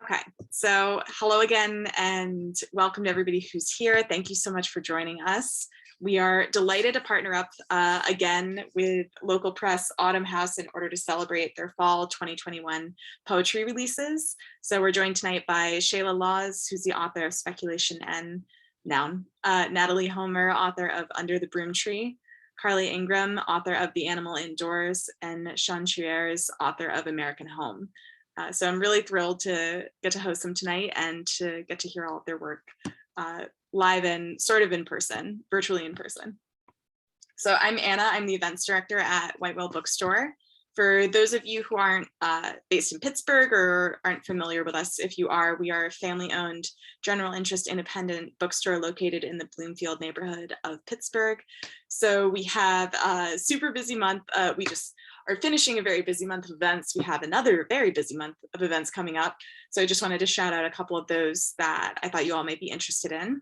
Okay, so hello again and welcome to everybody who's here. Thank you so much for joining us. We are delighted to partner up again with local press Autumn House in order to celebrate their fall 2021 poetry releases. So we're joined tonight by Lawz, who's the author of Speculation and Noun, Natalie Homer, author of Under the Broom Tree, Carly Inghram, author of The Animal Indoors, and Chueres, author of American Home. So I'm really thrilled to get to host them tonight and to get to hear all of their work live and sort of in person, virtually in person. So I'm Anna, I'm the events director at Whitewell Bookstore. For those of you who aren't based in Pittsburgh or aren't familiar with us, if you are, we are a family-owned, general interest independent bookstore located in the Bloomfield neighborhood of Pittsburgh. So we have a super busy month. We just are finishing a very busy month of events. We have another very busy month of events coming up. So I just wanted to shout out a couple of those that I thought you all might be interested in.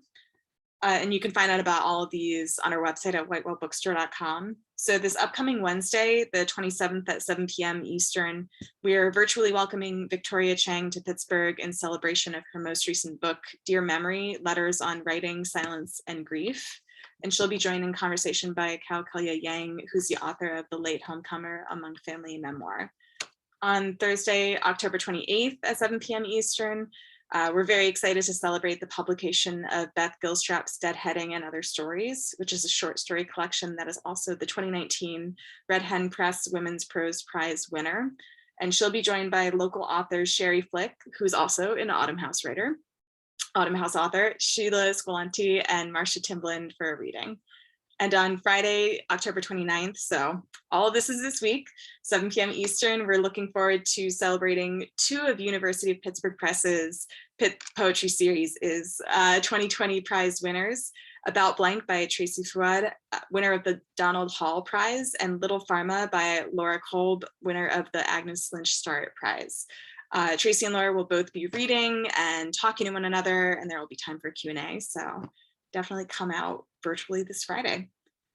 And you can find out about all of these on our website at whitewellbookstore.com. So this upcoming Wednesday, the 27th at 7 p.m. Eastern, we are virtually welcoming Victoria Chang to Pittsburgh in celebration of her most recent book, Dear Memory, Letters on Writing, Silence, and Grief. And she'll be joined in conversation by Kaukalia Yang, who's the author of The Late Homecomer Among Family Memoir. On Thursday, October 28th at 7 p.m. Eastern, we're very excited to celebrate the publication of Beth Gilstrap's Deadheading and Other Stories, which is a short story collection that is also the 2019 Red Hen Press Women's Prose Prize winner. And she'll be joined by local author Sherry Flick, who's also an Autumn House writer, Autumn House author, Sheila Squillanti, and Marcia Timblin for a reading. And on Friday, October 29th, so all of this is this week, 7 p.m. Eastern, we're looking forward to celebrating two of University of Pittsburgh Press's Pitt Poetry Series is 2020 prize winners, About Blank by Tracy Fouad, winner of the Donald Hall Prize, and Little Pharma by Laura Kolb, winner of the Agnes Lynch Starrett Prize. Tracy and Laura will both be reading and talking to one another, and there will be time for Q&A, so definitely come out virtually this Friday.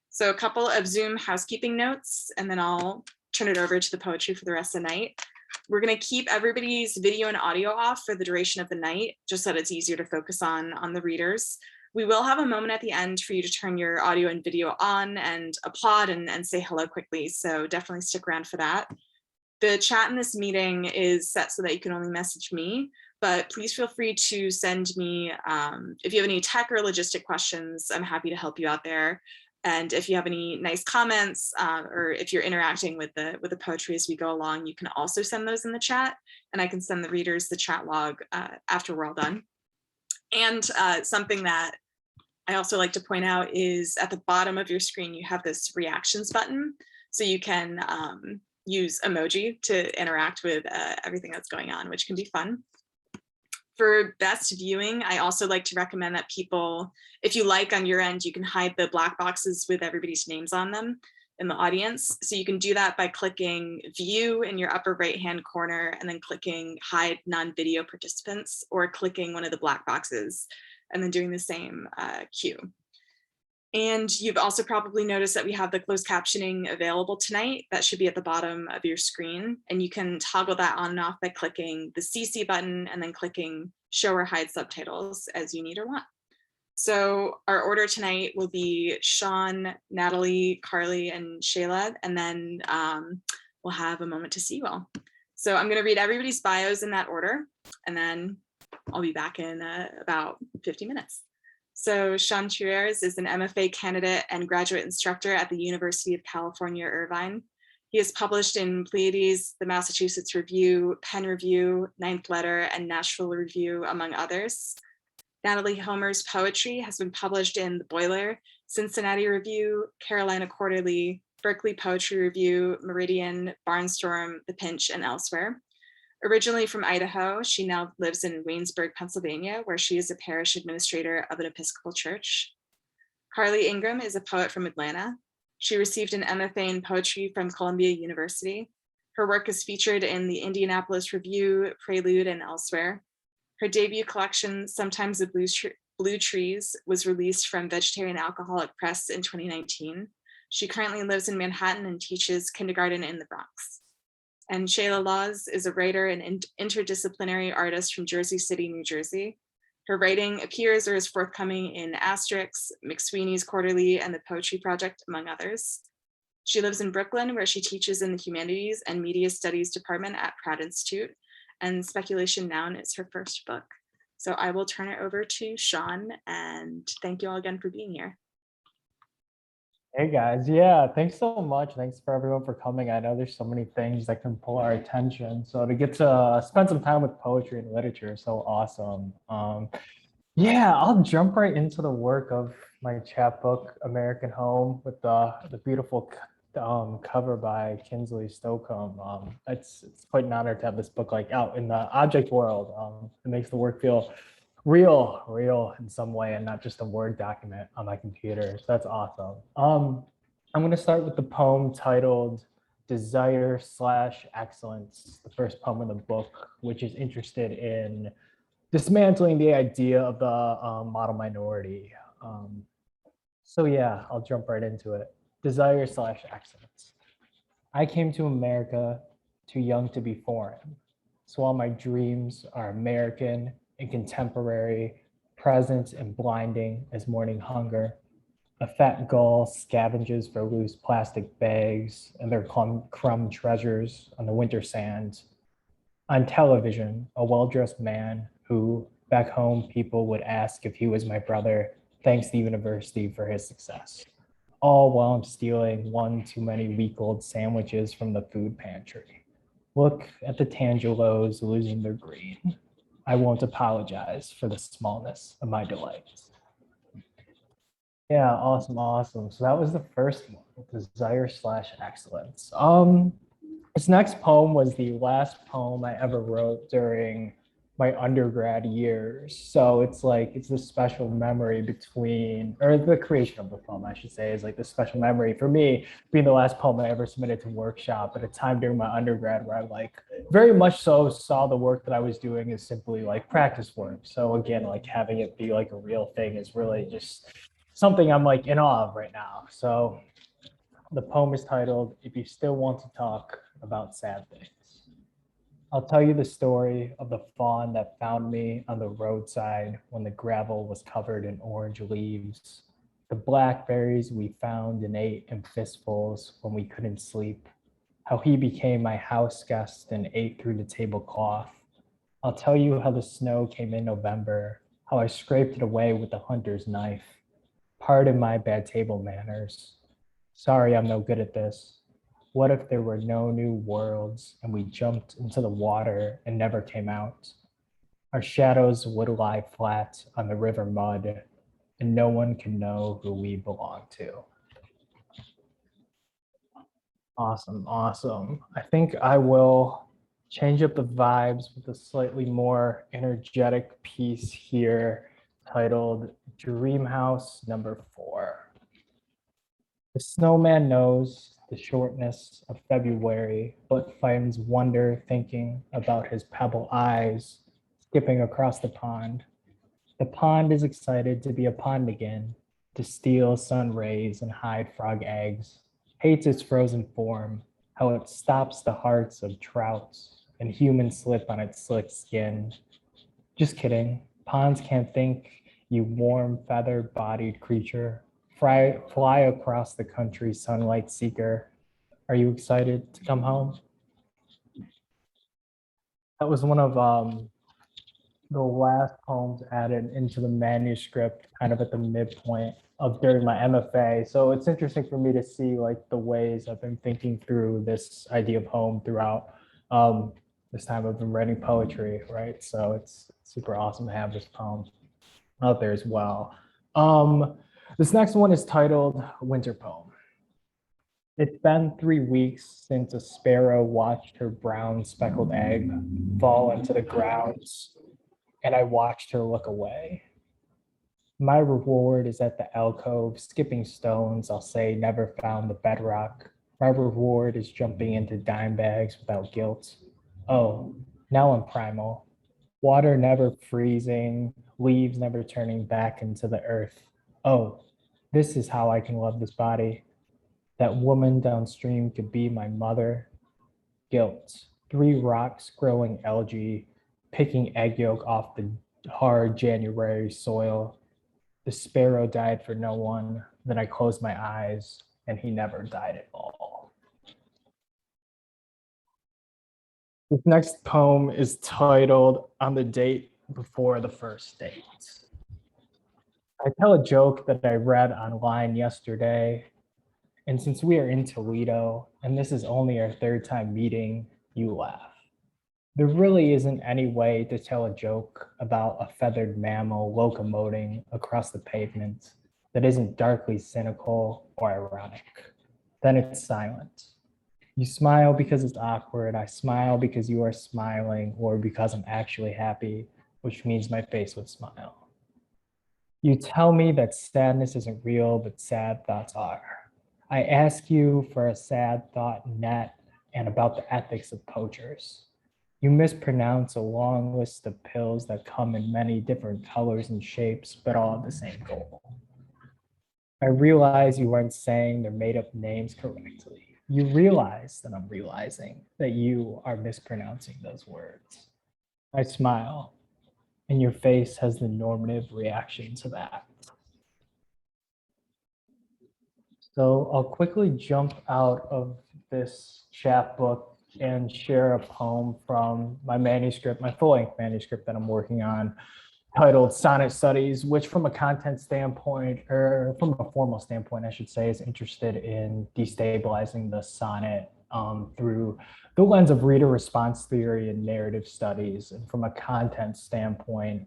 So a couple of Zoom housekeeping notes, and then I'll turn it over to the poetry for the rest of the night. We're going to keep everybody's video and audio off for the duration of the night, just so that it's easier to focus on the readers. We will have a moment at the end for you to turn your audio and video on and applaud and say hello quickly, so definitely stick around for that. The chat in this meeting is set so that you can only message me, but please feel free to send me, if you have any tech or logistic questions, I'm happy to help you out there. And if you have any nice comments or if you're interacting with the poetry as we go along, you can also send those in the chat, and I can send the readers the chat log after we're all done. And something that I also like to point out is at the bottom of your screen, you have this reactions button, so you can use emoji to interact with everything that's going on, which can be fun. For best viewing, I also like to recommend that people, if you like on your end, you can hide the black boxes with everybody's names on them in the audience. So you can do that by clicking view in your upper right-hand corner and then clicking hide non-video participants, or clicking one of the black boxes and then doing the same cue. And you've also probably noticed that we have the closed captioning available tonight. That should be at the bottom of your screen. And you can toggle that on and off by clicking the CC button and then clicking show or hide subtitles as you need or want. So our order tonight will be Sean, Natalie, Carly, and Shayla, and then we'll have a moment to see you all. So I'm going to read everybody's bios in that order, and then I'll be back in about 50 minutes. So Sean Chueres is an MFA candidate and graduate instructor at the University of California, Irvine. He has published in Pleiades, the Massachusetts Review, Penn Review, Ninth Letter, and Nashville Review, among others. Natalie Homer's poetry has been published in The Boiler, Cincinnati Review, Carolina Quarterly, Berkeley Poetry Review, Meridian, Barnstorm, The Pinch, and elsewhere. Originally from Idaho, she now lives in Waynesburg, Pennsylvania, where she is a parish administrator of an Episcopal church. Carly Ingram is a poet from Atlanta. She received an MFA in poetry from Columbia University. Her work is featured in the Indianapolis Review, Prelude, and elsewhere. Her debut collection, Sometimes the Blue Trees, was released from Vegetarian Alcoholic Press in 2019. She currently lives in Manhattan and teaches kindergarten in the Bronx. And Shayla Lawz is a writer and interdisciplinary artist from Jersey City, New Jersey. Her writing appears or is forthcoming in Asterix, McSweeney's Quarterly, and the Poetry Project, among others. She lives in Brooklyn, where she teaches in the Humanities and Media Studies Department at Pratt Institute, and Speculation Noun is her first book. So I will turn it over to Sean, and thank you all again for being here. Hey guys, yeah, thanks so much. Thanks for everyone for coming. I know there's so many things that can pull our attention. So to get to spend some time with poetry and literature is so awesome. Yeah, I'll jump right into the work of my chapbook, American Home, with the beautiful cover by Kinsley Stocombe. It's quite an honor to have this book like out in the object world. It makes the work feel real in some way and not just a Word document on my computer. So that's awesome. I'm going to start with the poem titled Desire/Excellence, the first poem in the book, which is interested in dismantling the idea of the model minority. So yeah, I'll jump right into it. Desire/excellence. I came to America too young to be foreign. So while my dreams are American and contemporary, present and blinding as morning hunger, a fat gull scavenges for loose plastic bags and their crumb treasures on the winter sands. On television, a well-dressed man who, back home, people would ask if he was my brother, thanks the university for his success. All while I'm stealing one too many week-old sandwiches from the food pantry. Look at the Tangelos losing their green. I won't apologize for the smallness of my delights. Yeah, awesome. So that was the first one, Desire/Excellence. This next poem was the last poem I ever wrote during my undergrad years. So it's this special memory between, or the creation of the poem, I should say, is like this special memory for me being the last poem I ever submitted to workshop at a time during my undergrad where I very much so saw the work that I was doing as simply like practice work. So again, like having it be like a real thing is really just something I'm like in awe of right now. So the poem is titled, If You Still Want to Talk About Sad Things. I'll tell you the story of the fawn that found me on the roadside when the gravel was covered in orange leaves. The blackberries we found and ate in fistfuls when we couldn't sleep. How he became my house guest and ate through the tablecloth. I'll tell you how the snow came in November, how I scraped it away with the hunter's knife. Pardon my bad table manners. Sorry, I'm no good at this. What if there were no new worlds and we jumped into the water and never came out? Our shadows would lie flat on the river mud and no one can know who we belong to. Awesome. I think I will change up the vibes with a slightly more energetic piece here titled Dream House Number 4. The snowman knows the shortness of February, but finds wonder thinking about his pebble eyes skipping across the pond. The pond is excited to be a pond again, to steal sun rays and hide frog eggs, hates its frozen form, how it stops the hearts of trouts and humans slip on its slick skin. Just kidding, ponds can't think, you warm feather-bodied creature. Fly across the country, sunlight seeker. Are you excited to come home? That was one of the last poems added into the manuscript, kind of at the midpoint of during my MFA. So it's interesting for me to see like the ways I've been thinking through this idea of home throughout this time I've been writing poetry, right? So it's super awesome to have this poem out there as well. This next one is titled Winter Poem. It's been 3 weeks since a sparrow watched her brown speckled egg fall into the ground, and I watched her look away. My reward is at the alcove, skipping stones, I'll say never found the bedrock. My reward is jumping into dime bags without guilt. Oh, now I'm primal. Water never freezing, leaves never turning back into the earth. Oh, this is how I can love this body. That woman downstream could be my mother. Guilt, 3 rocks growing algae, picking egg yolk off the hard January soil. The sparrow died for no one. Then I closed my eyes and he never died at all. This next poem is titled On the Date Before the First Date. I tell a joke that I read online yesterday, and since we are in Toledo and this is only our 3rd time meeting, you laugh. There really isn't any way to tell a joke about a feathered mammal locomoting across the pavement that isn't darkly cynical or ironic. Then it's silent. You smile because it's awkward. I smile because you are smiling or because I'm actually happy, which means my face would smile. You tell me that sadness isn't real, but sad thoughts are. I ask you for a sad thought net and about the ethics of poachers. You mispronounce a long list of pills that come in many different colors and shapes, but all have the same goal. I realize you weren't saying their made up names correctly. You realize that I'm realizing that you are mispronouncing those words. I smile, and your face has the normative reaction to that. So I'll quickly jump out of this chapbook and share a poem from my manuscript, my full-length manuscript that I'm working on, titled Sonnet Studies, which from a content standpoint, or from a formal standpoint, I should say, is interested in destabilizing the sonnet through the lens of reader response theory and narrative studies. And from a content standpoint,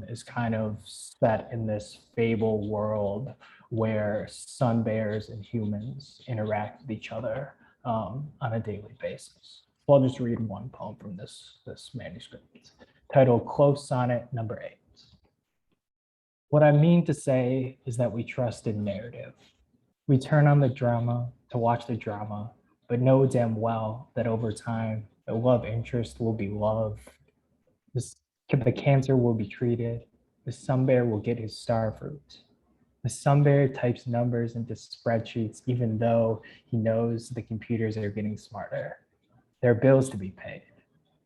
is kind of set in this fable world where sun bears and humans interact with each other on a daily basis. So I'll just read one poem from this manuscript, titled Close Sonnet Number 8. What I mean to say is that we trust in narrative. We turn on the drama to watch the drama, but know damn well that over time, the love interest will be love. The cancer will be treated. The sun bear will get his star fruit. The sun bear types numbers into spreadsheets, even though he knows the computers are getting smarter. There are bills to be paid.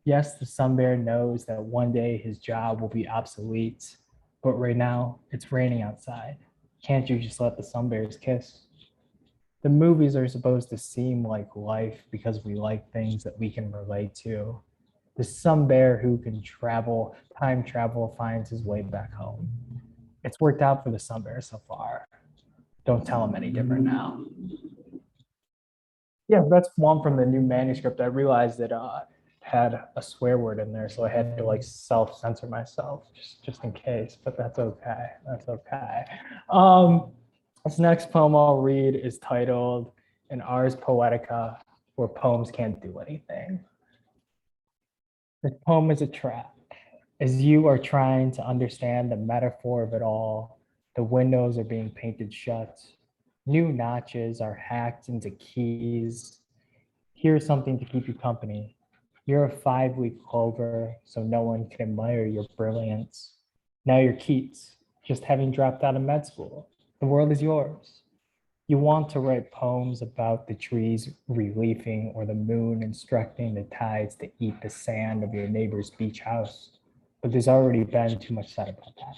Yes, the sun bear knows that one day his job will be obsolete, but right now it's raining outside. Can't you just let the sun bears kiss? The movies are supposed to seem like life because we like things that we can relate to. The sun bear who can travel, time travel, finds his way back home. It's worked out for the sun bear so far. Don't tell him any different now. Yeah, that's one from the new manuscript. I realized that had a swear word in there, so I had to like self-censor myself just in case, but that's okay. That's okay. This next poem I'll read is titled An Ars Poetica, where poems can't do anything. This poem is a trap. As you are trying to understand the metaphor of it all, the windows are being painted shut. New notches are hacked into keys. Here's something to keep you company. You're a 5-week clover, so no one can admire your brilliance. Now you're Keats, just having dropped out of med school. The world is yours. You want to write poems about the trees reliefing or the moon instructing the tides to eat the sand of your neighbor's beach house, but there's already been too much said about that.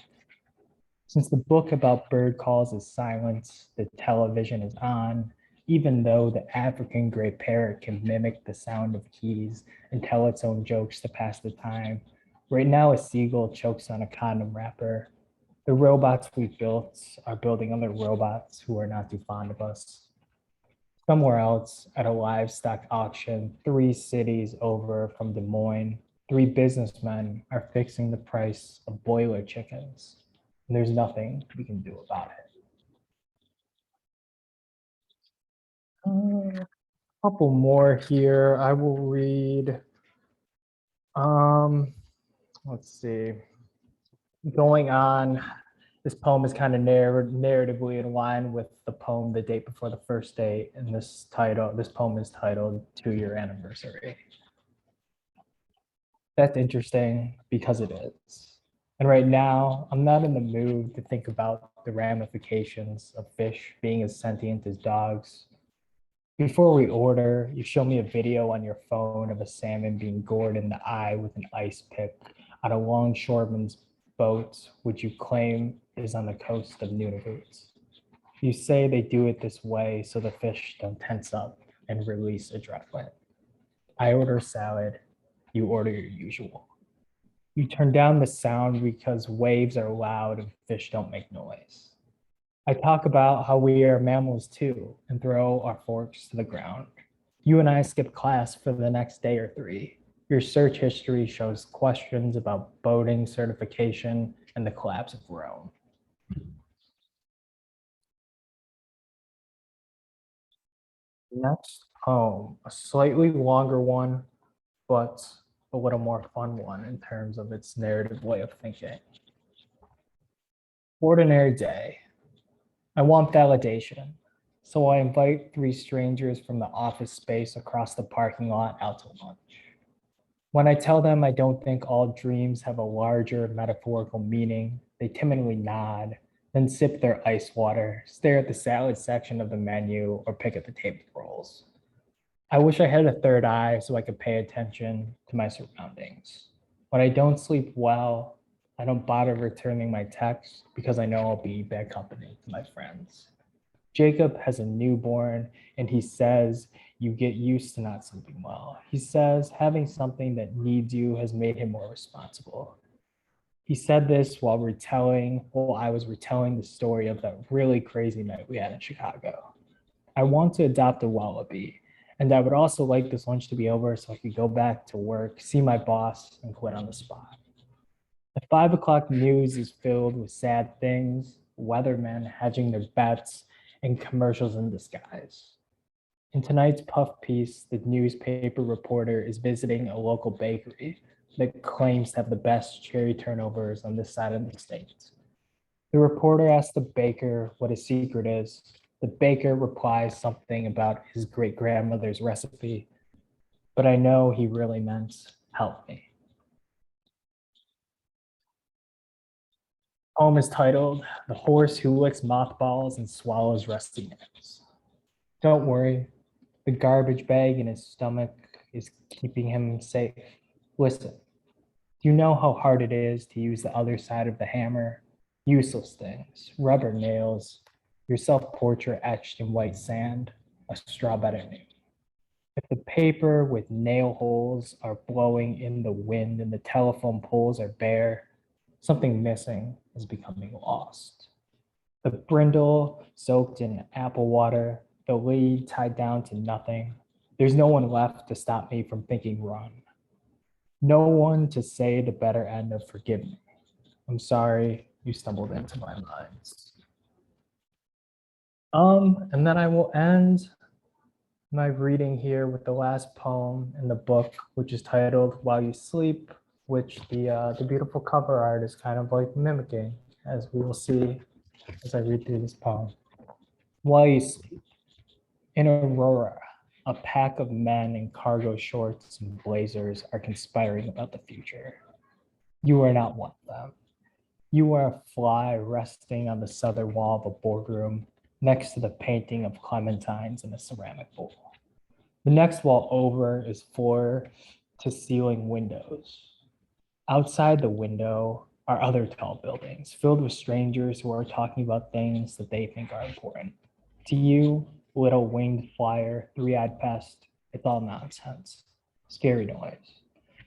Since the book about bird calls is silent, the television is on, even though the African gray parrot can mimic the sound of keys and tell its own jokes to pass the time. Right now, a seagull chokes on a condom wrapper. The robots we built are building other robots who are not too fond of us. Somewhere else, at a livestock auction, 3 cities over from Des Moines, 3 businessmen are fixing the price of boiler chickens. And there's nothing we can do about it. A couple more here. I will read. Let's see. Going on, this poem is kind of narratively in line with the poem The Date Before the First Date, and this poem is titled 2-Year Anniversary. That's interesting because it is. And right now, I'm not in the mood to think about the ramifications of fish being as sentient as dogs. Before we order, you show me a video on your phone of a salmon being gored in the eye with an ice pick on a longshoreman's boat, which you claim is on the coast of Nunavut. You say they do it this way so the fish don't tense up and release adrenaline. I order salad, you order your usual. You turn down the sound because waves are loud and fish don't make noise. I talk about how we are mammals too and throw our forks to the ground. You and I skip class for the next day or three. Your search history shows questions about boating certification and the collapse of Rome. Next poem, a slightly longer one, but a little more fun one in terms of its narrative way of thinking. Ordinary day. I want validation, so I invite three strangers from the office space across the parking lot out to lunch. When I tell them I don't think all dreams have a larger metaphorical meaning, they timidly nod, then sip their ice water, stare at the salad section of the menu, or pick at the table rolls. I wish I had a third eye so I could pay attention to my surroundings. When I don't sleep well, I don't bother returning my texts because I know I'll be bad company to my friends. Jacob has a newborn and he says you get used to not sleeping well. He says having something that needs you has made him more responsible. He said this while I was retelling the story of that really crazy night we had in Chicago. I want to adopt a wallaby, and I would also like this lunch to be over so I could go back to work, see my boss, and quit on the spot. The 5 o'clock news is filled with sad things, weathermen hedging their bets, and commercials in disguise. In tonight's puff piece, the newspaper reporter is visiting a local bakery that claims to have the best cherry turnovers on this side of the state. The reporter asks the baker what his secret is. The baker replies something about his great grandmother's recipe, but I know he really meant help me. Poem is titled The Horse Who Licks Mothballs and Swallows Rusty Nails. Don't worry, the garbage bag in his stomach is keeping him safe. Listen, do you know how hard it is to use the other side of the hammer? Useless things, rubber nails, your self-portrait etched in white sand, a straw bed at noon. If the paper with nail holes are blowing in the wind and the telephone poles are bare, something missing is becoming lost. The brindle soaked in apple water, the lead tied down to nothing. There's no one left to stop me from thinking run. No one to say the better end of forgive me. I'm sorry you stumbled into my lines. And then I will end my reading here with the last poem in the book, which is titled While You Sleep, which the beautiful cover art is kind of like mimicking, as we will see as I read through this poem. While you sleep, in Aurora, a pack of men in cargo shorts and blazers are conspiring about the future. You are not one of them. You are a fly resting on the southern wall of a boardroom next to the painting of clementines in a ceramic bowl. The next wall over is floor to ceiling windows. Outside the window are other tall buildings filled with strangers who are talking about things that they think are important. To you, little winged flyer, three-eyed pest, it's all nonsense. Scary noise.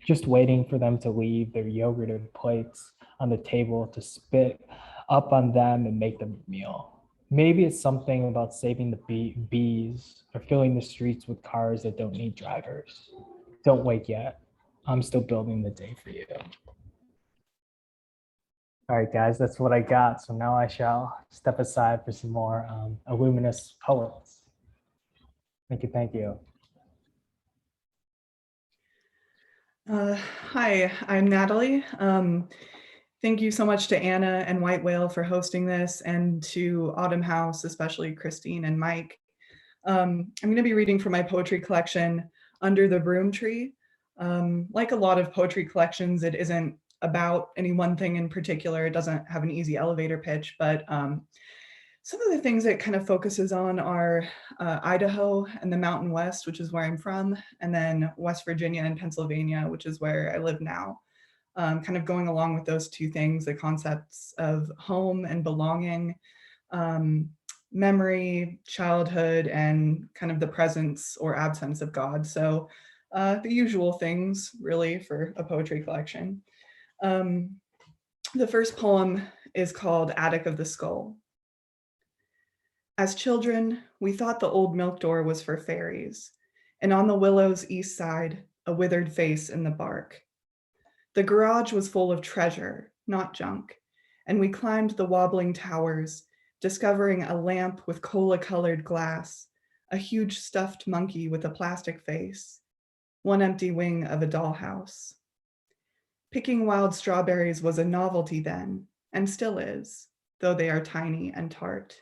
Just waiting for them to leave their yogurted plates on the table to spit up on them and make them a meal. Maybe it's something about saving the bees or filling the streets with cars that don't need drivers. Don't wake yet. I'm still building the day for you. All right, guys, that's what I got. So now I shall step aside for some more illuminous poets. Thank you, thank you. Hi, I'm Natalie. Thank you so much to Anna and White Whale for hosting this, and to Autumn House, especially Christine and Mike. I'm going to be reading from my poetry collection, Under the Broom Tree. Like a lot of poetry collections, it isn't about any one thing in particular. It doesn't have an easy elevator pitch, but Some of the things it kind of focuses on are Idaho and the Mountain West, which is where I'm from, and then West Virginia and Pennsylvania, which is where I live now. Kind of going along with those two things, the concepts of home and belonging, memory, childhood, and kind of the presence or absence of God. So the usual things really for a poetry collection. The first poem is called Attic of the Skull. As children, we thought the old milk door was for fairies, and on the willow's east side, a withered face in the bark. The garage was full of treasure, not junk, and we climbed the wobbling towers, discovering a lamp with cola-colored glass, a huge stuffed monkey with a plastic face, one empty wing of a dollhouse. Picking wild strawberries was a novelty then, and still is, though they are tiny and tart.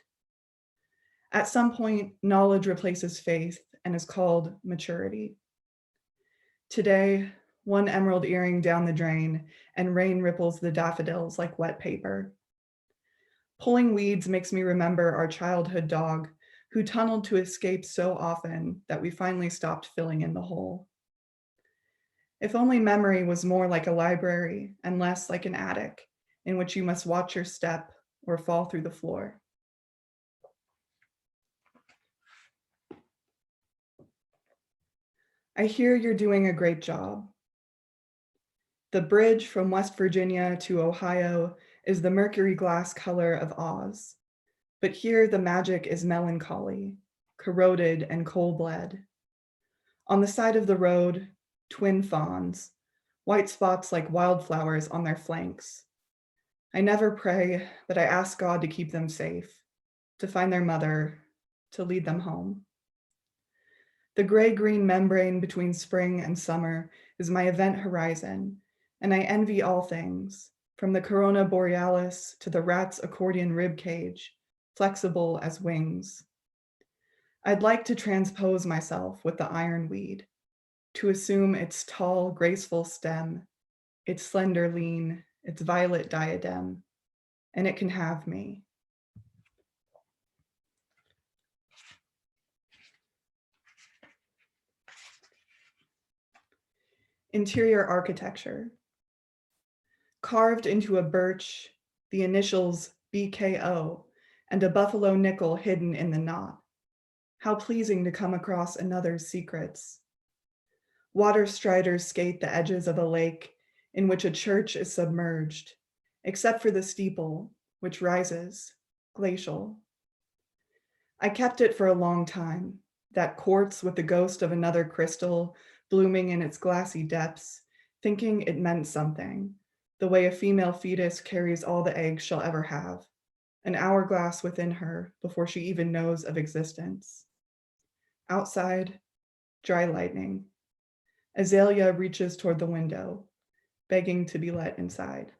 At some point, knowledge replaces faith and is called maturity. Today, one emerald earring down the drain, and rain ripples the daffodils like wet paper. Pulling weeds makes me remember our childhood dog, who tunneled to escape so often that we finally stopped filling in the hole. If only memory was more like a library and less like an attic, in which you must watch your step or fall through the floor. I hear you're doing a great job. The bridge from West Virginia to Ohio is the mercury glass color of Oz, but here the magic is melancholy, corroded and coal-bled. On the side of the road, twin fawns, white spots like wildflowers on their flanks. I never pray, but I ask God to keep them safe, to find their mother, to lead them home. The gray-green membrane between spring and summer is my event horizon, and I envy all things, from the corona borealis to the rat's accordion rib cage, flexible as wings. I'd like to transpose myself with the ironweed, to assume its tall, graceful stem, its slender lean, its violet diadem, and it can have me. Interior architecture. Carved into a birch, the initials BKO and a buffalo nickel hidden in the knot. How pleasing to come across another's secrets. Water striders skate the edges of a lake in which a church is submerged, except for the steeple, which rises, glacial. I kept it for a long time, that quartz with the ghost of another crystal blooming in its glassy depths, thinking it meant something, the way a female fetus carries all the eggs she'll ever have, an hourglass within her before she even knows of existence. Outside, dry lightning. Azalea reaches toward the window, begging to be let inside.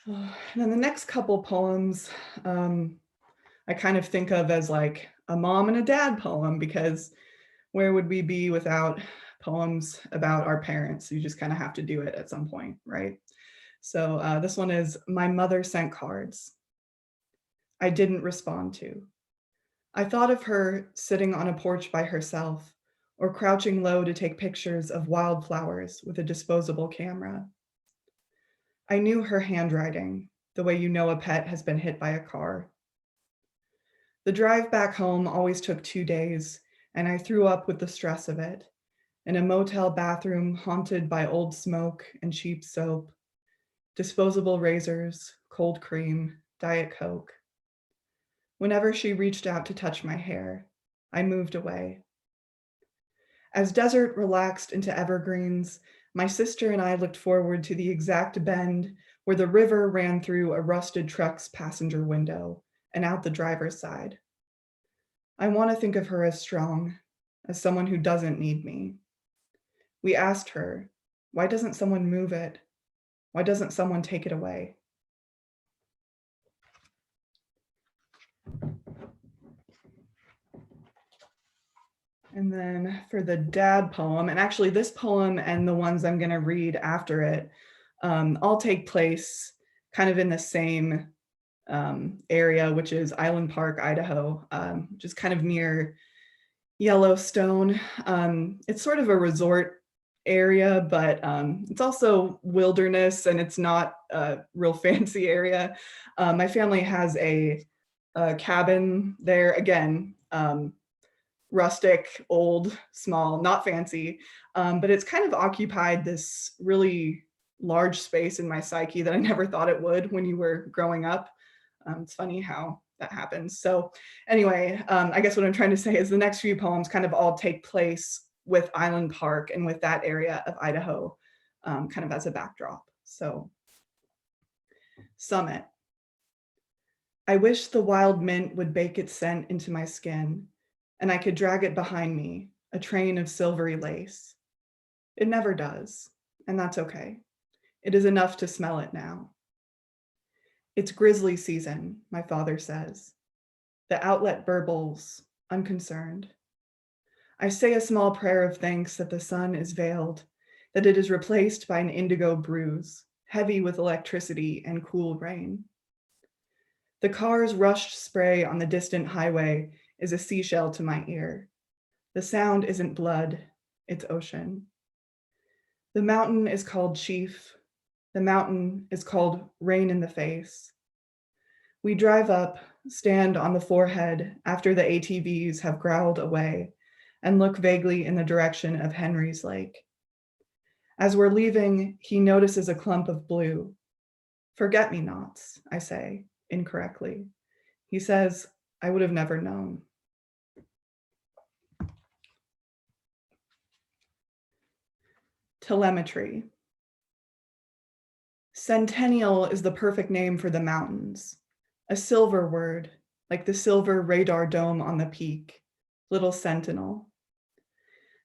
And then the next couple poems, I kind of think of as like a mom and a dad poem, because where would we be without poems about our parents? You just kind of have to do it at some point, right? So this one is My Mother Sent Cards. I didn't respond to. I thought of her sitting on a porch by herself or crouching low to take pictures of wildflowers with a disposable camera. I knew her handwriting, the way you know a pet has been hit by a car. The drive back home always took 2 days, and I threw up with the stress of it, in a motel bathroom haunted by old smoke and cheap soap, disposable razors, cold cream, Diet Coke. Whenever she reached out to touch my hair, I moved away. As desert relaxed into evergreens, my sister and I looked forward to the exact bend where the river ran through a rusted truck's passenger window and out the driver's side. I want to think of her as strong, as someone who doesn't need me. We asked her, why doesn't someone move it? Why doesn't someone take it away? And then for the dad poem, and actually this poem and the ones I'm going to read after it all take place kind of in the same area, which is Island Park, Idaho, which is kind of near Yellowstone. It's sort of a resort area, but it's also wilderness, and it's not a real fancy area. My family has a cabin there, again, rustic, old, small, not fancy, but it's kind of occupied this really large space in my psyche that I never thought it would when you were growing up. It's funny how that happens. So anyway, I guess what I'm trying to say is the next few poems kind of all take place with Island Park and with that area of Idaho kind of as a backdrop. So Summit. I wish the wild mint would bake its scent into my skin, and I could drag it behind me, a train of silvery lace. It never does, and that's okay. It is enough to smell it now. It's grizzly season, my father says. The outlet burbles, unconcerned. I say a small prayer of thanks that the sun is veiled, that it is replaced by an indigo bruise, heavy with electricity and cool rain. The car's rushed spray on the distant highway is a seashell to my ear. The sound isn't blood, it's ocean. The mountain is called Chief. The mountain is called Rain in the Face. We drive up, stand on the forehead after the ATVs have growled away, and look vaguely in the direction of Henry's Lake. As we're leaving, he notices a clump of blue. Forget-me-nots, I say, incorrectly. He says, I would have never known. Telemetry. Centennial is the perfect name for the mountains. A silver word, like the silver radar dome on the peak, little sentinel.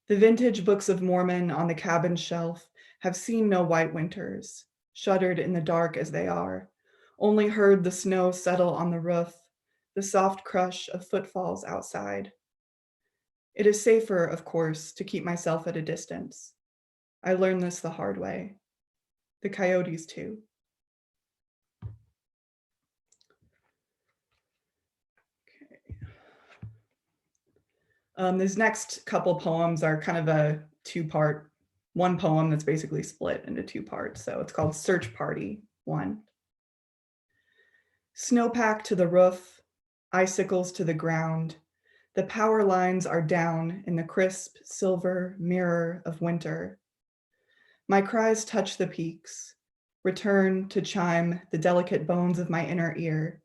The vintage books of Mormon on the cabin shelf have seen no white winters, shuttered in the dark as they are, only heard the snow settle on the roof, the soft crush of footfalls outside. It is safer, of course, to keep myself at a distance. I learned this the hard way. The coyotes too. These next couple poems are kind of a two-part, one poem that's basically split into two parts. So it's called Search Party 1. Snowpack to the roof, icicles to the ground. The power lines are down in the crisp silver mirror of winter. My cries touch the peaks, return to chime the delicate bones of my inner ear,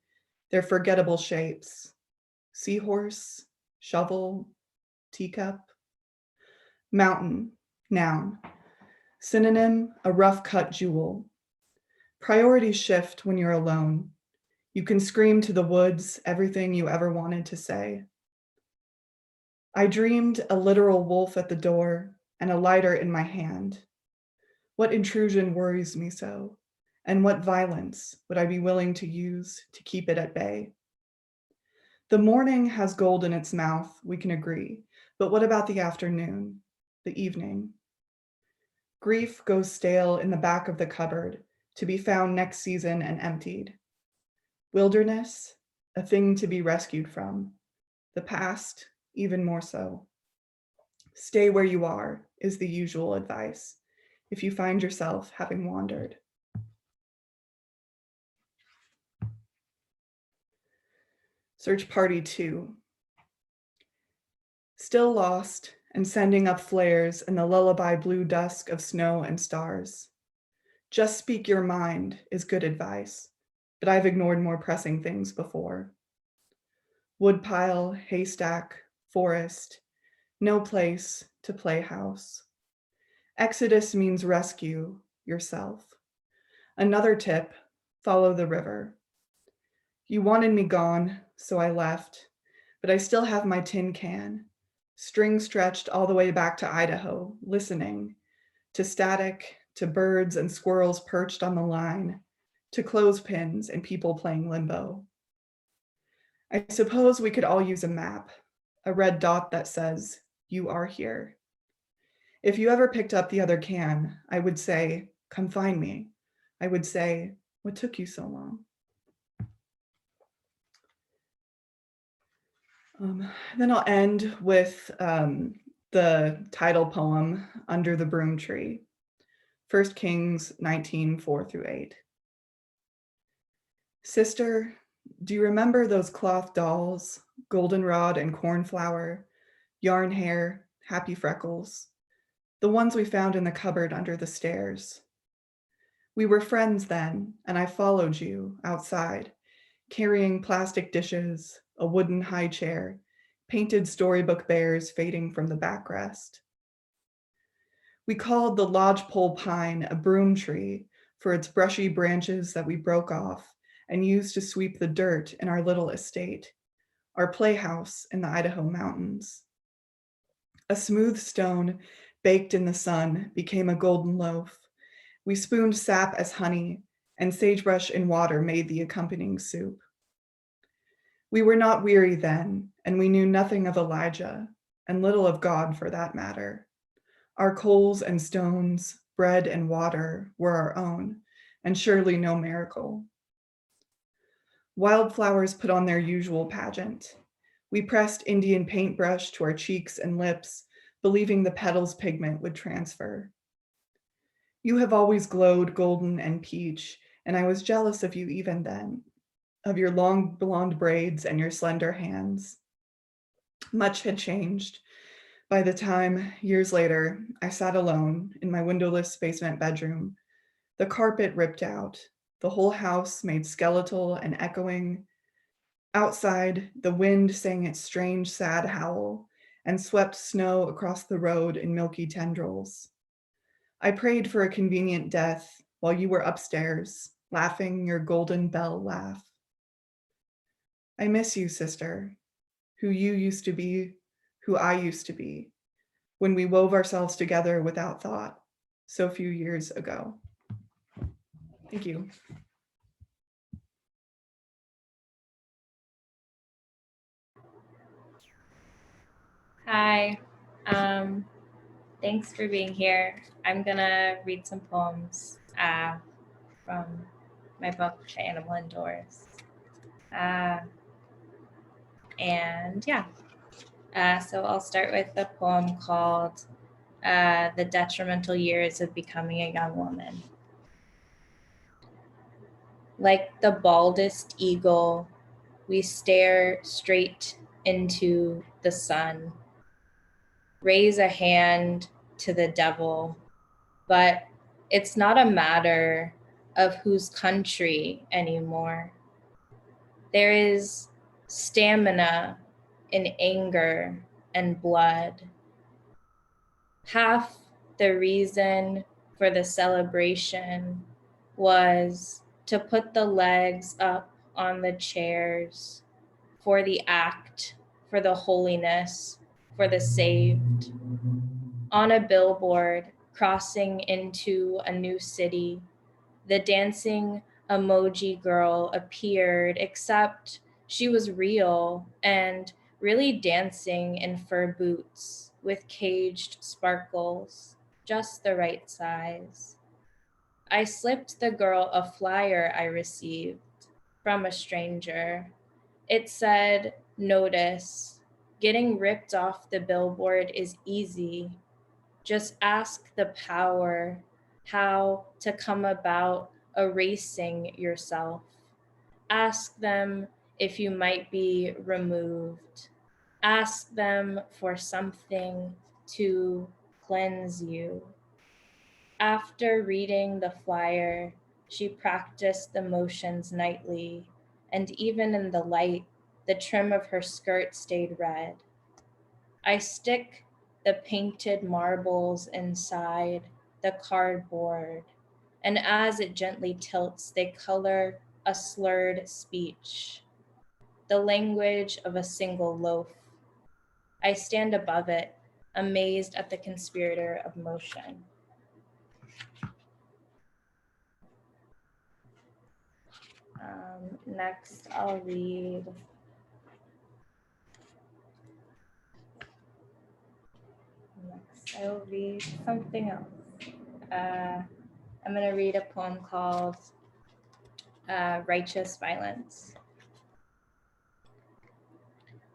their forgettable shapes. Seahorse, shovel, teacup. Mountain, noun. Synonym, a rough-cut jewel. Priorities shift when you're alone. You can scream to the woods everything you ever wanted to say. I dreamed a literal wolf at the door and a lighter in my hand. What intrusion worries me so? And what violence would I be willing to use to keep it at bay? The morning has gold in its mouth, we can agree, but what about the afternoon, the evening? Grief goes stale in the back of the cupboard, to be found next season and emptied. Wilderness, a thing to be rescued from. The past, even more so. Stay where you are, is the usual advice, if you find yourself having wandered. Search Party 2. Still lost and sending up flares in the lullaby blue dusk of snow and stars. Just speak your mind is good advice, but I've ignored more pressing things before. Woodpile, haystack, forest, no place to play house. Exodus means rescue yourself. Another tip, follow the river. You wanted me gone, so I left, but I still have my tin can, string stretched all the way back to Idaho, listening to static, to birds and squirrels perched on the line, to clothespins and people playing limbo. I suppose we could all use a map, a red dot that says, you are here. If you ever picked up the other can, I would say, come find me. I would say, What took you so long? Then I'll end with the title poem, Under the Broom Tree, 1 Kings 19, 4-8. Sister, do you remember those cloth dolls, goldenrod and cornflower, yarn hair, happy freckles, the ones we found in the cupboard under the stairs? We were friends then, and I followed you outside, carrying plastic dishes, a wooden high chair, painted storybook bears fading from the backrest. We called the lodgepole pine a broom tree for its brushy branches that we broke off and used to sweep the dirt in our little estate, our playhouse in the Idaho mountains. A smooth stone baked in the sun became a golden loaf. We spooned sap as honey, and sagebrush in water made the accompanying soup. We were not weary then, and we knew nothing of Elijah, and little of God for that matter. Our coals and stones, bread and water were our own, and surely no miracle. Wildflowers put on their usual pageant. We pressed Indian paintbrush to our cheeks and lips, believing the petals' pigment would transfer. You have always glowed golden and peach, and I was jealous of you even then, of your long blonde braids and your slender hands. Much had changed. By the time, years later, I sat alone in my windowless basement bedroom, the carpet ripped out, the whole house made skeletal and echoing. Outside, the wind sang its strange, sad howl and swept snow across the road in milky tendrils. I prayed for a convenient death while you were upstairs, laughing your golden bell laugh. I miss you, sister, who you used to be, who I used to be, when we wove ourselves together without thought, so few years ago. Thank you. Hi, thanks for being here. I'm gonna read some poems from my book, The Animal Indoors. So I'll start with a poem called The Detrimental Years of Becoming a Young Woman. Like the baldest eagle, we stare straight into the sun. Raise a hand to the devil, but it's not a matter of whose country anymore. There is stamina in anger and blood. Half the reason for the celebration was to put the legs up on the chairs for the act, for the holiness, for the saved. On a billboard crossing into a new city, the dancing emoji girl appeared, except she was real and really dancing in fur boots with caged sparkles, just the right size. I slipped the girl a flyer I received from a stranger. It said, "Notice, getting ripped off the billboard is easy. Just ask the power how to come about erasing yourself. Ask them if you might be removed. Ask them for something to cleanse you." After reading the flyer, she practiced the motions nightly, and even in the light, the trim of her skirt stayed red. I stick the painted marbles inside the cardboard, and as it gently tilts, they color a slurred speech, the language of a single loaf. I stand above it, amazed at the conspirator of motion. Next, I'll read something else. I'm going to read a poem called righteous violence.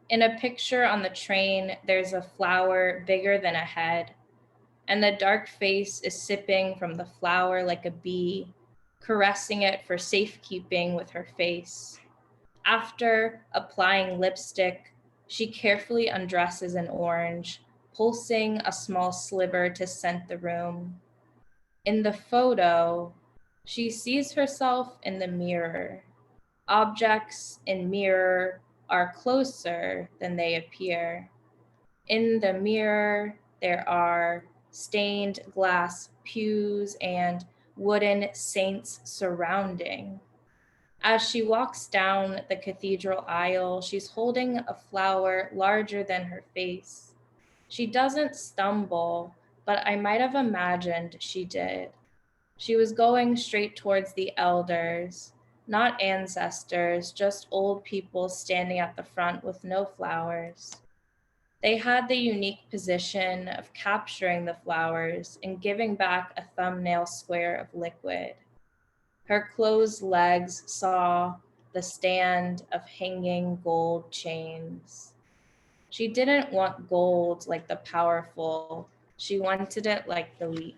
In a picture on the train, there's a flower bigger than a head, and the dark face is sipping from the flower like a bee, caressing it for safekeeping with her face. After applying lipstick, she carefully undresses an orange, pulsing a small sliver to scent the room. In the photo, she sees herself in the mirror. Objects in mirror are closer than they appear. In the mirror, there are stained glass pews and wooden saints surrounding. As she walks down the cathedral aisle, she's holding a flower larger than her face. She doesn't stumble, but I might have imagined she did. She was going straight towards the elders, not ancestors, just old people standing at the front with no flowers. They had the unique position of capturing the flowers and giving back a thumbnail square of liquid. Her closed legs saw the stand of hanging gold chains. She didn't want gold like the powerful. She wanted it like the weak.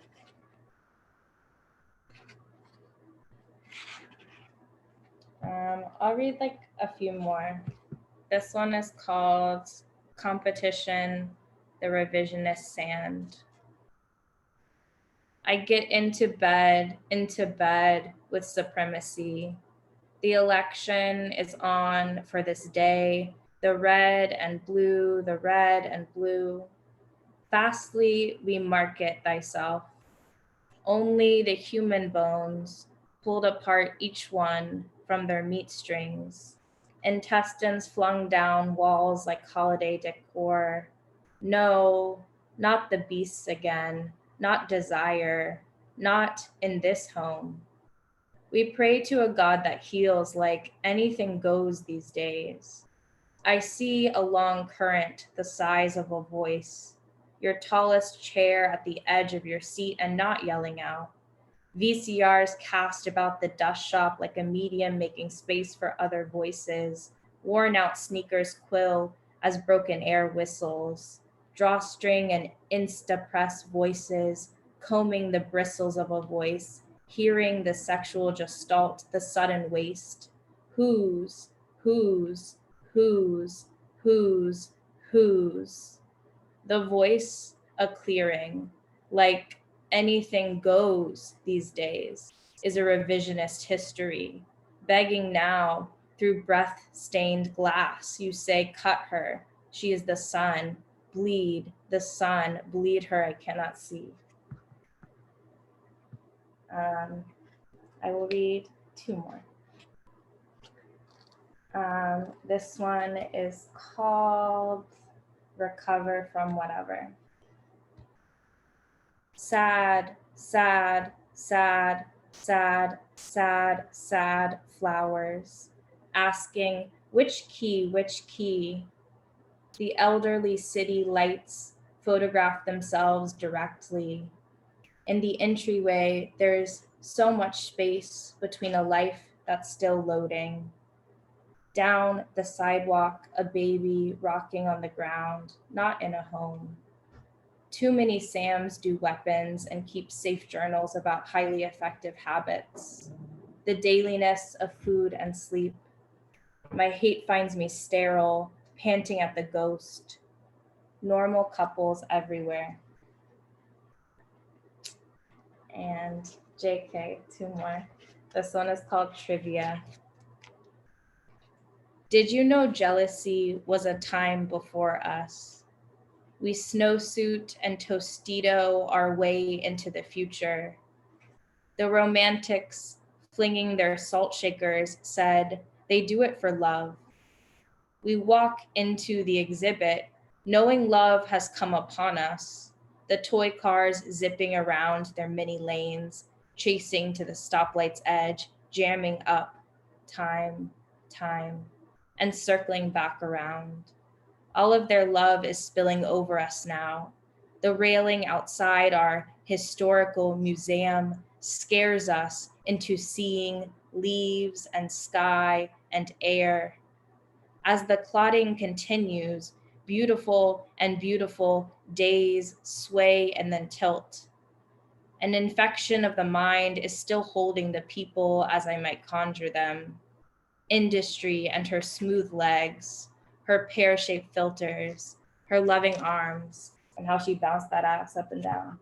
I'll read like a few more. This one is called Competition, the Revisionist Sand. I get into bed with supremacy. The election is on for this day, the red and blue, the red and blue. Fastly we market thyself. Only the human bones, pulled apart each one from their meat strings. Intestines flung down walls like holiday decor. No, not the beasts again, not desire, not in this home. We pray to a God that heals like anything goes these days. I see a long current the size of a voice, your tallest chair at the edge of your seat and not yelling out. VCRs cast about the dust shop like a medium making space for other voices. Worn out sneakers quill as broken air whistles. Drawstring and insta-press voices, combing the bristles of a voice, hearing the sexual gestalt, the sudden waste. Whose, whose, whose, whose, whose. The voice a clearing, like anything goes these days, is a revisionist history. Begging now through breath-stained glass, you say, cut her, she is the sun, bleed, the sun, bleed her, I cannot see. I will read two more. This one is called Recover from Whatever. Sad, sad, sad, sad, sad, sad flowers, asking which key, which key? The elderly city lights photograph themselves directly. In the entryway, there's so much space between a life that's still loading. Down the sidewalk, a baby rocking on the ground, not in a home. Too many Sams do weapons and keep safe journals about highly effective habits. The dailiness of food and sleep. My hate finds me sterile, panting at the ghost. Normal couples everywhere. And JK, two more. This one is called Trivia. Did you know jealousy was a time before us? We snowsuit and Tostito our way into the future. The romantics, flinging their salt shakers, said they do it for love. We walk into the exhibit, knowing love has come upon us. The toy cars zipping around their many lanes, chasing to the stoplight's edge, jamming up, time, and circling back around. All of their love is spilling over us now. The railing outside our historical museum scares us into seeing leaves and sky and air. As the clotting continues, beautiful and beautiful days sway and then tilt. An infection of the mind is still holding the people as I might conjure them. Industry and her smooth legs, her pear-shaped filters, her loving arms, and how she bounced that ass up and down.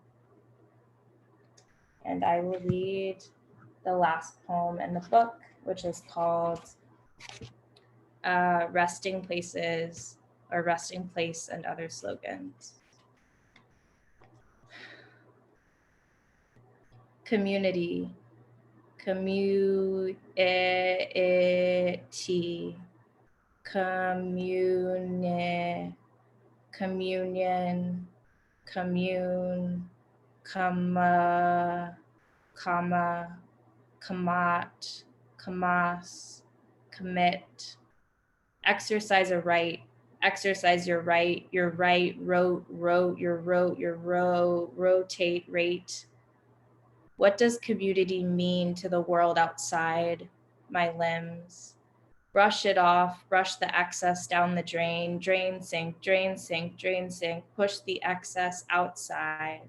And I will read the last poem in the book, which is called Resting Places, or Resting Place and Other Slogans. Community, community, communion, commune, comma, commat, commas, commit. Exercise a right, exercise your right, wrote, rotate, rate. What does community mean to the world outside my limbs? Brush it off, brush the excess down the drain, drain, sink, drain, sink, drain, sink, push the excess outside.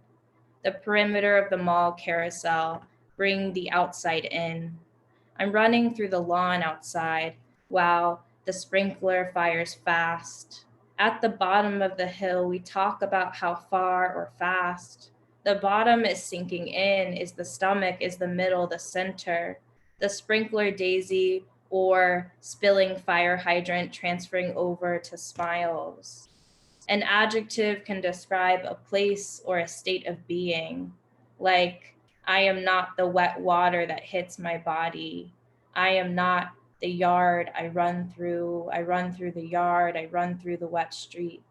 The perimeter of the mall carousel, bring the outside in. I'm running through the lawn outside while the sprinkler fires fast. At the bottom of the hill, we talk about how far or fast. The bottom is sinking in, is the stomach, is the middle, the center. The sprinkler daisy or spilling fire hydrant transferring over to smiles. An adjective can describe a place or a state of being, like, I am not the wet water that hits my body. I am not the yard I run through the yard, I run through the wet street.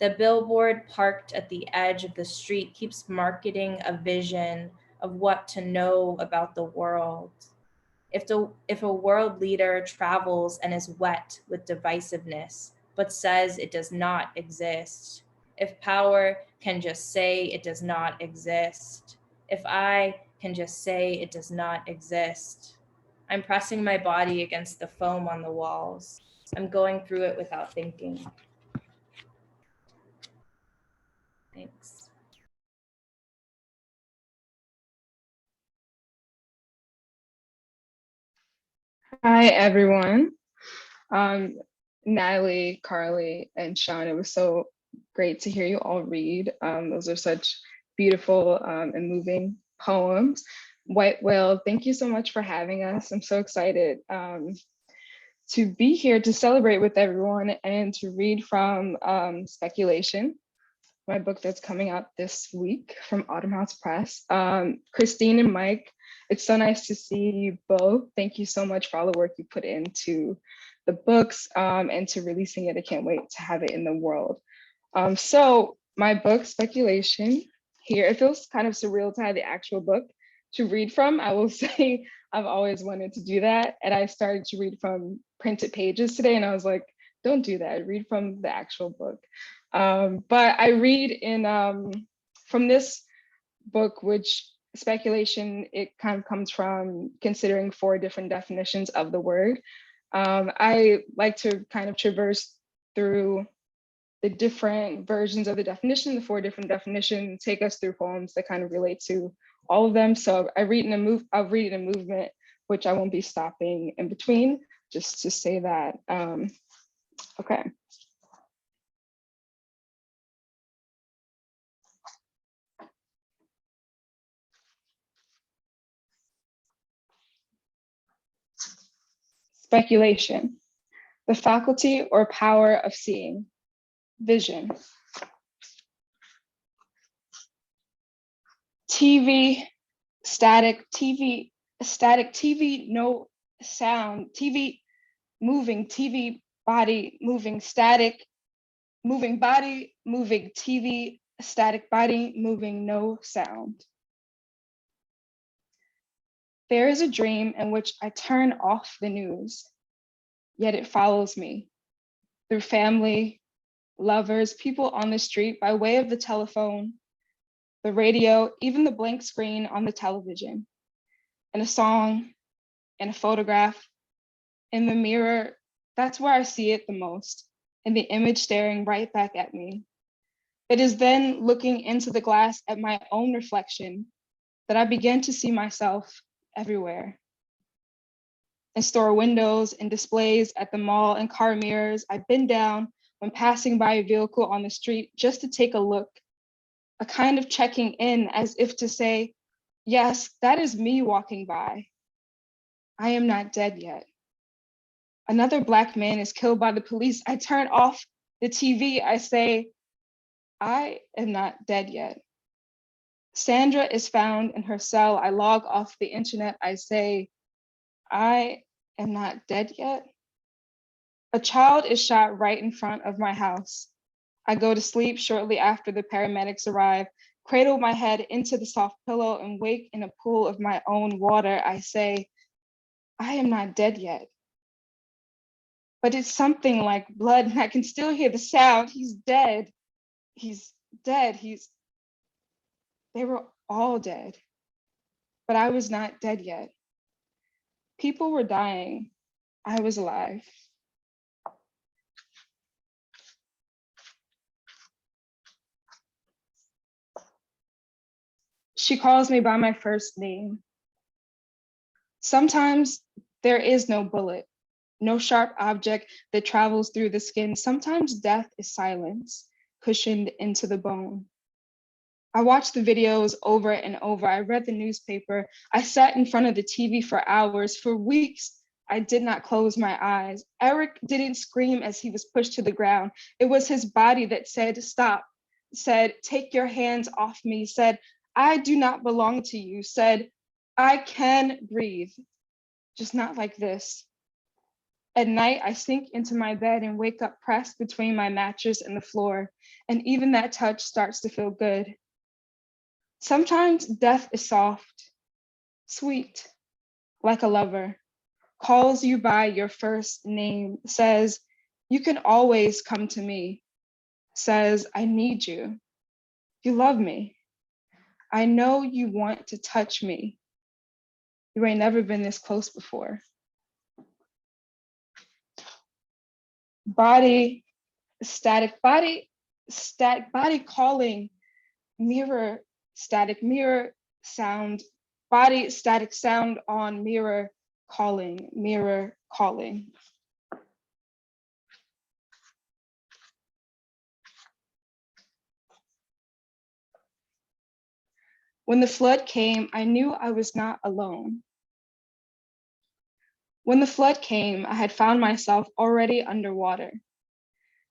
The billboard parked at the edge of the street keeps marketing a vision of what to know about the world. If a world leader travels and is wet with divisiveness, but says it does not exist, if power can just say it does not exist, if I can just say it does not exist, I'm pressing my body against the foam on the walls. I'm going through it without thinking. Thanks. Hi, everyone. Natalie, Carly, and Sean, it was so great to hear you all read. Those are such beautiful and moving poems. White Whale, thank you so much for having us. I'm so excited to be here to celebrate with everyone and to read from Speculation, my book that's coming out this week from Autumn House Press. Christine and Mike, it's so nice to see you both. Thank you so much for all the work you put into the books and to releasing it. I can't wait to have it in the world. So my book, Speculation, here, it feels kind of surreal to have the actual book to read from. I will say I've always wanted to do that. And I started to read from printed pages today and I was like, don't do that, read from the actual book. But I read in from this book, which speculation, it kind of comes from considering 4 different definitions of the word. I like to kind of traverse through the different versions of the definition, the 4 different definitions, take us through poems that kind of relate to all of them. So I'll read in a movement, which I won't be stopping in between, just to say that. Okay. Speculation, the faculty or power of seeing, vision. Static TV, no sound, TV moving, TV body moving, static, moving body, moving TV, static body, moving, no sound. There is a dream in which I turn off the news, yet it follows me through family, lovers, people on the street by way of the telephone, the radio, even the blank screen on the television, and a song in a photograph, in the mirror, that's where I see it the most, in the image staring right back at me. It is then looking into the glass at my own reflection that I begin to see myself everywhere. In store windows and displays at the mall and car mirrors, I bend down when passing by a vehicle on the street just to take a look, a kind of checking in as if to say, yes, that is me walking by. I am not dead yet. Another Black man is killed by the police. I turn off the TV. I say, I am not dead yet. Sandra is found in her cell. I log off the internet. I say, I am not dead yet. A child is shot right in front of my house. I go to sleep shortly after the paramedics arrive, cradle my head into the soft pillow and wake in a pool of my own water. I say, I am not dead yet. But it's something like blood, and I can still hear the sound. He's dead. He's dead. They were all dead. But I was not dead yet. People were dying. I was alive. She calls me by my first name. Sometimes there is no bullet, no sharp object that travels through the skin. Sometimes death is silence, cushioned into the bone. I watched the videos over and over. I read the newspaper. I sat in front of the TV for hours. For weeks, I did not close my eyes. Eric didn't scream as he was pushed to the ground. It was his body that said, stop, said, take your hands off me, said, I do not belong to you, said, I can breathe, just not like this. At night, I sink into my bed and wake up pressed between my mattress and the floor. And even that touch starts to feel good. Sometimes death is soft, sweet, like a lover, calls you by your first name, says, you can always come to me, says, I need you. You love me. I know you want to touch me. You ain't never been this close before. Body, static, body calling, mirror, static, mirror, sound, body, static, sound on mirror, calling, mirror, calling. When the flood came, I knew I was not alone. When the flood came, I had found myself already underwater.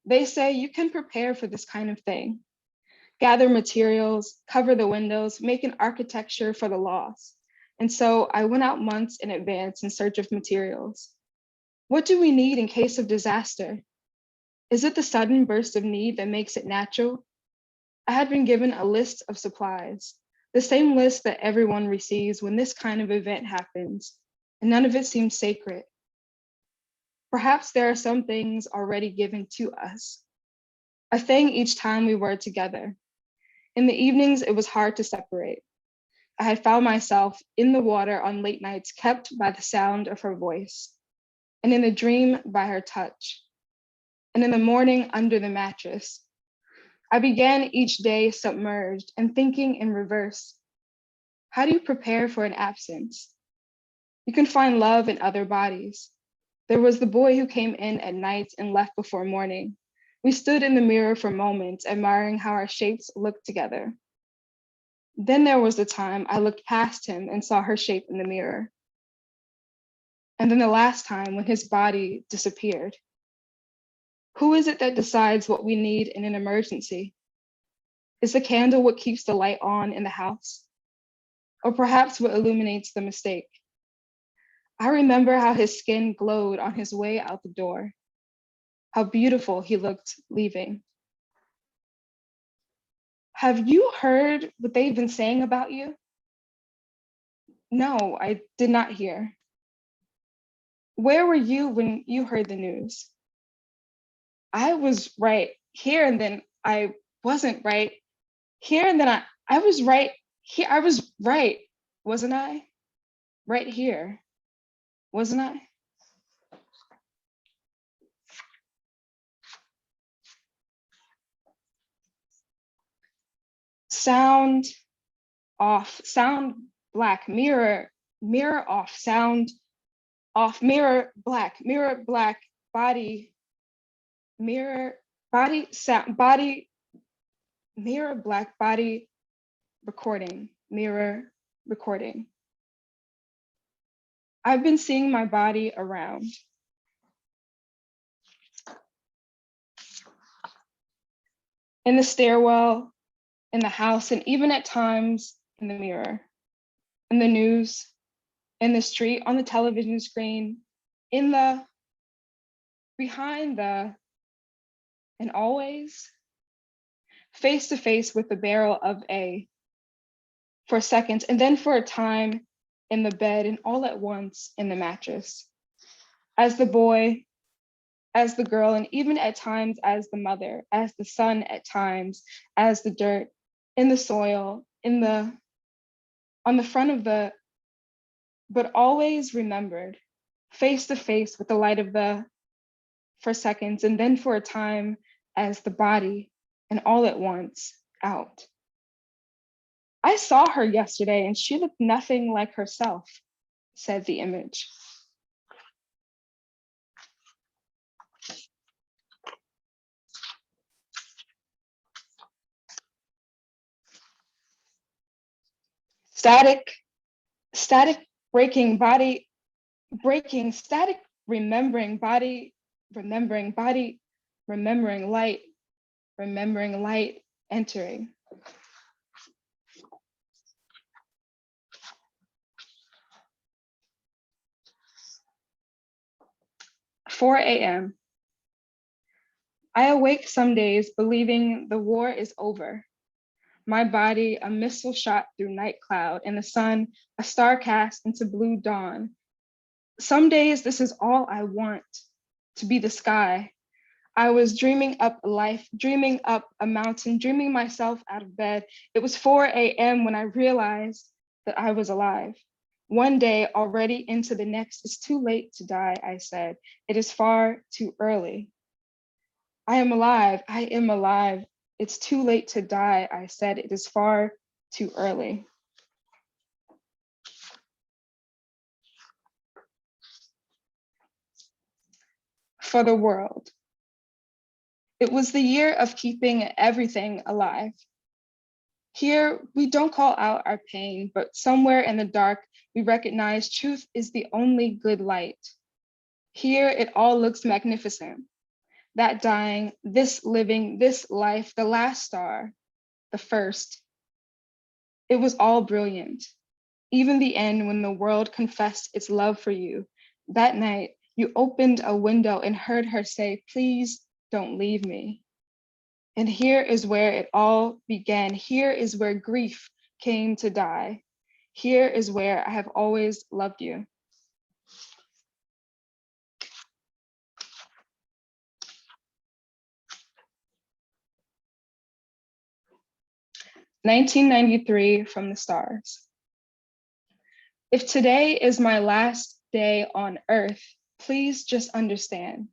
They say you can prepare for this kind of thing. Gather materials, cover the windows, make an architecture for the loss. And so I went out months in advance in search of materials. What do we need in case of disaster? Is it the sudden burst of need that makes it natural? I had been given a list of supplies, the same list that everyone receives when this kind of event happens, and none of it seemed sacred. Perhaps there are some things already given to us, a thing each time we were together. In the evenings, it was hard to separate. I had found myself in the water on late nights, kept by the sound of her voice, and in the dream by her touch, and in the morning under the mattress. I began each day submerged and thinking in reverse. How do you prepare for an absence? You can find love in other bodies. There was the boy who came in at night and left before morning. We stood in the mirror for moments, admiring how our shapes looked together. Then there was the time I looked past him and saw her shape in the mirror. And then the last time when his body disappeared. Who is it that decides what we need in an emergency? Is the candle what keeps the light on in the house? Or perhaps what illuminates the mistake? I remember how his skin glowed on his way out the door, how beautiful he looked leaving. Have you heard what they've been saying about you? No, I did not hear. Where were you when you heard the news? I was right here and then I wasn't right here and then I was right here. I was right, wasn't I? Right here. wasn't I? Sound off, sound black, mirror off, sound off, mirror black, body, mirror, body, sound, body, mirror black, body, recording, mirror, recording. I've been seeing my body around. In the stairwell, in the house, and even at times in the mirror, in the news, in the street, on the television screen, in the, behind the, and always face to face with the barrel of A for seconds, and then for a time in the bed, and all at once in the mattress. As the boy, as the girl, and even at times as the mother, as the son at times, as the dirt, in the soil, in the, on the front of the, but always remembered, face to face with the light of the, for seconds, and then for a time as the body, and all at once out. I saw her yesterday and she looked nothing like herself, said the image. Static breaking, body breaking, static remembering, body remembering light entering. 4 a.m. I awake some days believing the war is over. My body, a missile shot through night cloud, and the sun, a star cast into blue dawn. Some days this is all I want, to be the sky. I was dreaming up a life, dreaming up a mountain, dreaming myself out of bed. It was 4 a.m. when I realized that I was alive. One day already into the next, it's too late to die, I said. It is far too early. I am alive, I am alive. It's too late to die, I said. It is far too early. For the world. It was the year of keeping everything alive. Here, we don't call out our pain, but somewhere in the dark, we recognize truth is the only good light. Here, it all looks magnificent. That dying, this living, this life, the last star, the first. It was all brilliant. Even the end when the world confessed its love for you. That night, you opened a window and heard her say, please don't leave me. And here is where it all began. Here is where grief came to die. Here is where I have always loved you. "1993 from the stars. If today is my last day on earth, please just understand.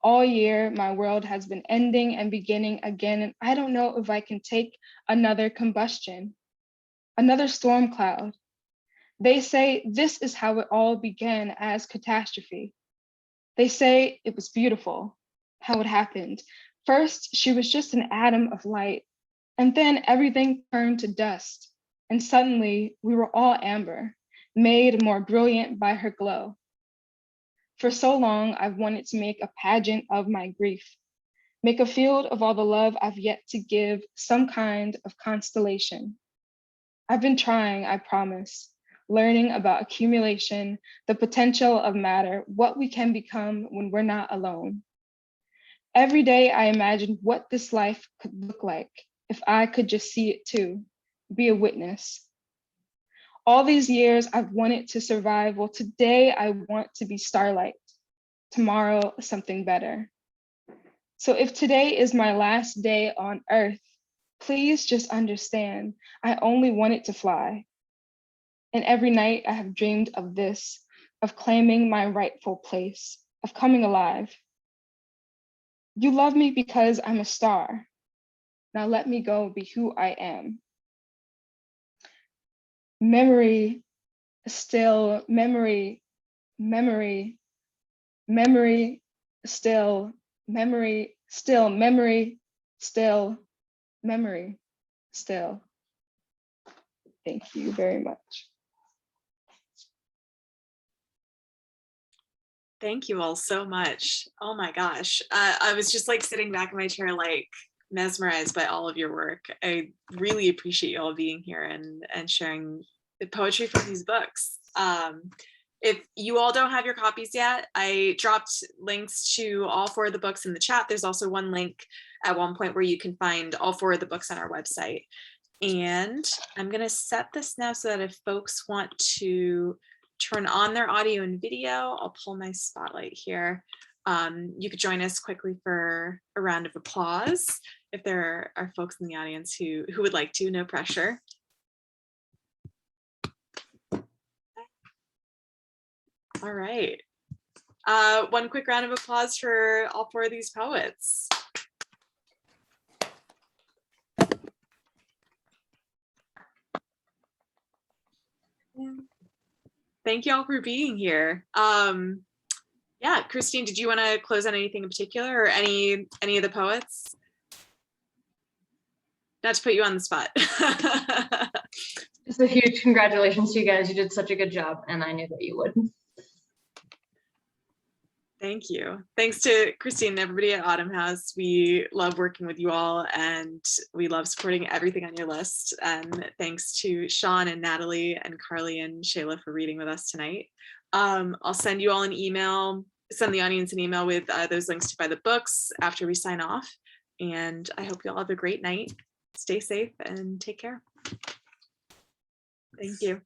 All year, my world has been ending and beginning again, and I don't know if I can take another combustion, another storm cloud. They say this is how it all began as catastrophe. They say it was beautiful, how it happened. First, she was just an atom of light, and then everything turned to dust, and suddenly we were all amber, made more brilliant by her glow. For so long, I've wanted to make a pageant of my grief, make a field of all the love I've yet to give, some kind of constellation. I've been trying, I promise, learning about accumulation, the potential of matter, what we can become when we're not alone. Every day I imagine what this life could look like if I could just see it too, be a witness. All these years I've wanted to survive. Well, today I want to be starlight. Tomorrow, something better. So if today is my last day on earth, please just understand, I only wanted to fly. And every night I have dreamed of this, of claiming my rightful place, of coming alive. You love me because I'm a star. Now let me go be who I am. Memory, still, memory, memory, memory, still, memory, still, memory, still, memory, still. Thank you very much. Thank you all so much. Oh my gosh. I was just like sitting back in my chair, like mesmerized by all of your work. I really appreciate you all being here and sharing the poetry from these books. If you all don't have your copies yet, I dropped links to all 4 of the books in the chat. There's also one link at one point where you can find all 4 of the books on our website. And I'm gonna set this now so that if folks want to turn on their audio and video, I'll pull my spotlight here. You could join us quickly for a round of applause if there are folks in the audience who would like to, no pressure. All right. One quick round of applause for all 4 of these poets. Thank you all for being here. Yeah, Christine, did you want to close on anything in particular or any of the poets? Not to put you on the spot. Just a huge congratulations to you guys. You did such a good job, and I knew that you would. Thank you. Thanks to Christine and everybody at Autumn House. We love working with you all and we love supporting everything on your list. And thanks to Sean and Natalie and Carly and Shayla for reading with us tonight. I'll send you all an email, send the audience an email with those links to buy the books after we sign off. And I hope you all have a great night. Stay safe and take care. Thank you.